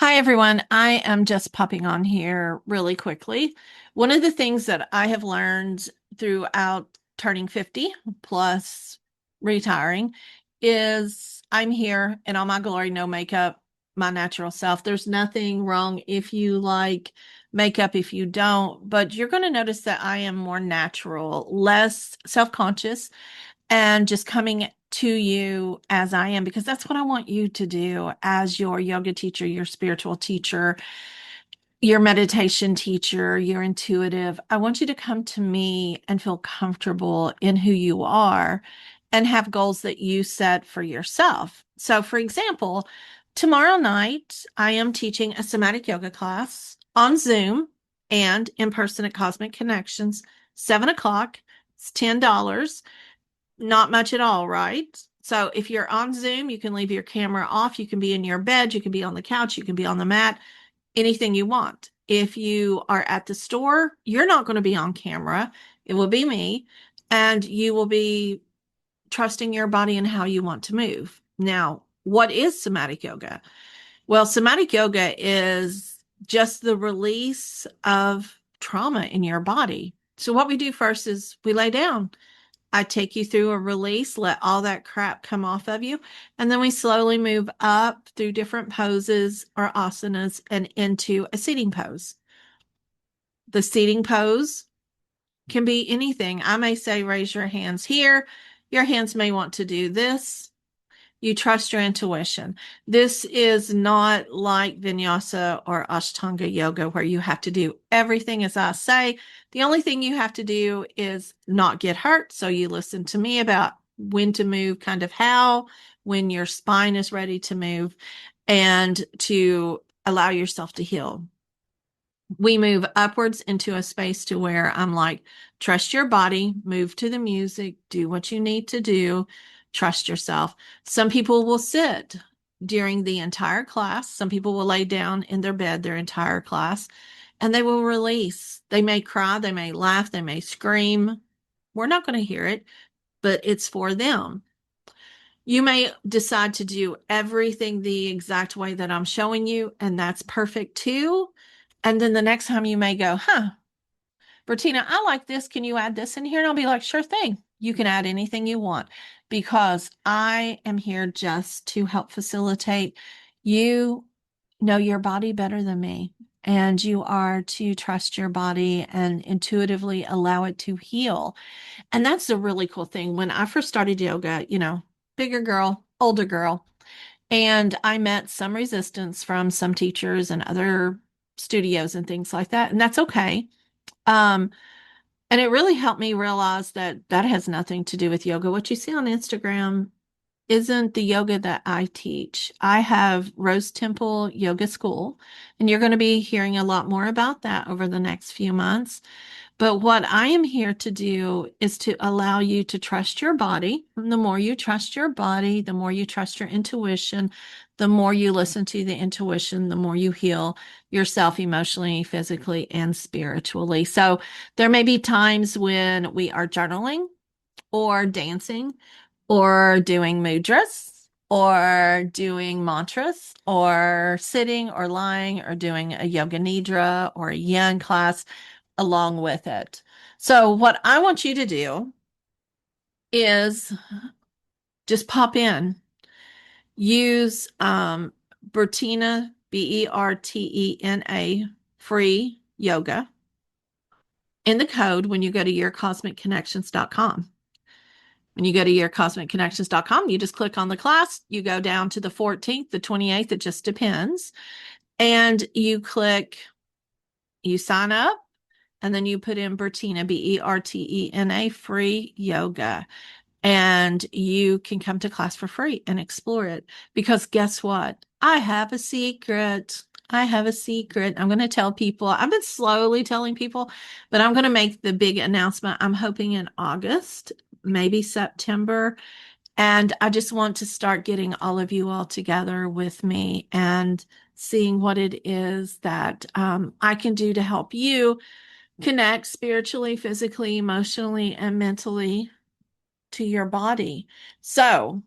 Hi, everyone. I am just popping on here really quickly. One of the things that I have learned throughout turning 50 plus retiring is I'm here in all my glory, no makeup, my natural self. There's nothing wrong if you like makeup, if you don't, but you're going to notice that I am more natural, less self-conscious and just coming to you as I am, because that's what I want you to do as your yoga teacher, your spiritual teacher, your meditation teacher, your intuitive. I want you to come to me and feel comfortable in who you are and have goals that you set for yourself. So, for example, tomorrow night, I am teaching a somatic yoga class on Zoom and in person at Cosmic Connections, 7 o'clock. It's $10. Not much at all, right? So if you're on Zoom, you can leave your camera off. You can be in your bed. You can be on the couch. You can be on the mat, anything you want. If you are at the store, you're not going to be on camera. It will be me, and you will be trusting your body and how you want to move. Now, what is somatic yoga? Well, somatic yoga is just the release of trauma in your body. So, what we do first is we lay down. I take you through a release, let all that crap come off of you. And then we slowly move up through different poses or asanas and into a seating pose. The seating pose can be anything. I may say, raise your hands here. Your hands may want to do this. You trust your intuition. This is not like vinyasa or Ashtanga yoga where you have to do everything as I say. The only thing you have to do is not get hurt. So you listen to me about when to move, kind of how, when your spine is ready to move, and to allow yourself to heal. We move upwards into a space to where I'm like, trust your body, move to the music, do what you need to do, trust yourself. Some people will sit during the entire class. Some people will lay down in their bed their entire class and they will release. They may cry, they may laugh, they may scream. We're not going to hear it, but it's for them. You may decide to do everything the exact way that I'm showing you, and that's perfect too. And then the next time you may go, Bertina, I like this. Can you add this in here? And I'll be like, sure thing. You can add anything you want because I am here just to help facilitate. You know your body better than me, and you are to trust your body and intuitively allow it to heal. And that's the really cool thing. When I first started yoga, bigger girl, older girl, and I met some resistance from some teachers and other studios and things like that. And that's okay. Um, and it really helped me realize that that has nothing to do with yoga. What you see on Instagram isn't the yoga that I teach. I have Rose Temple Yoga School, and you're going to be hearing a lot more about that over the next few months. But what I am here to do is to allow you to trust your body. And the more you trust your body, the more you trust your intuition, the more you listen to the intuition, the more you heal yourself emotionally, physically, and spiritually. So there may be times when we are journaling or dancing or doing mudras or doing mantras or sitting or lying or doing a yoga nidra or a yin class along with it. So what I want you to do is just pop in, use Bertina, Bertena, free yoga in the code when you go to yourcosmicconnections.com. When you go to yourcosmicconnections.com, you just click on the class, you go down to the 14th, the 28th, it just depends. And you click, you sign up, and then you put in Bertina, Bertena, free yoga. And you can come to class for free and explore it. Because guess what? I have a secret. I have a secret. I'm going to tell people. I've been slowly telling people, but I'm going to make the big announcement. I'm hoping in August, maybe September. And I just want to start getting all of you all together with me and seeing what it is that I can do to help you connect spiritually, physically, emotionally, and mentally to your body. So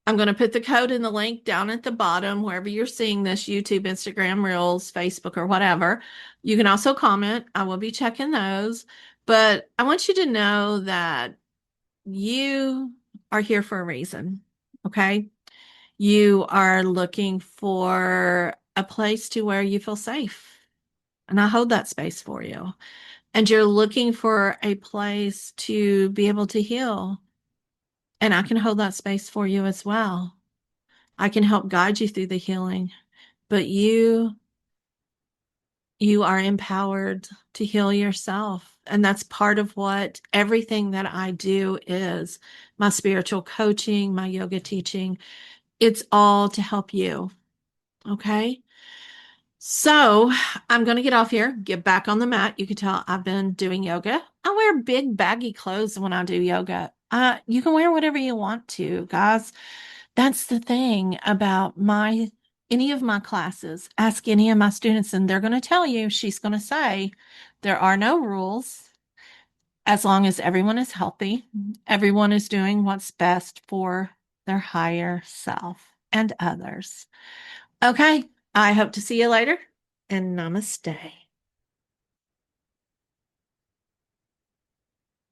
I'm going to put the code in the link down at the bottom, wherever you're seeing this, YouTube, Instagram, Reels, Facebook, or whatever. You can also comment. I will be checking those. But I want you to know that you are here for a reason. Okay. You are looking for a place to where you feel safe. And I hold that space for you. And you're looking for a place to be able to heal. And I can hold that space for you as well. I can help guide you through the healing, but you are empowered to heal yourself. And that's part of what everything that I do is. My spiritual coaching, my yoga teaching, it's all to help you. Okay. So I'm going to get off here, get back on the mat. You can tell I've been doing yoga. I wear big baggy clothes when I do yoga. You can wear whatever you want to, guys. That's the thing about my any of my classes. Ask any of my students, and they're going to tell you, she's going to say, there are no rules as long as everyone is healthy. Everyone is doing what's best for their higher self and others. Okay, I hope to see you later, and namaste.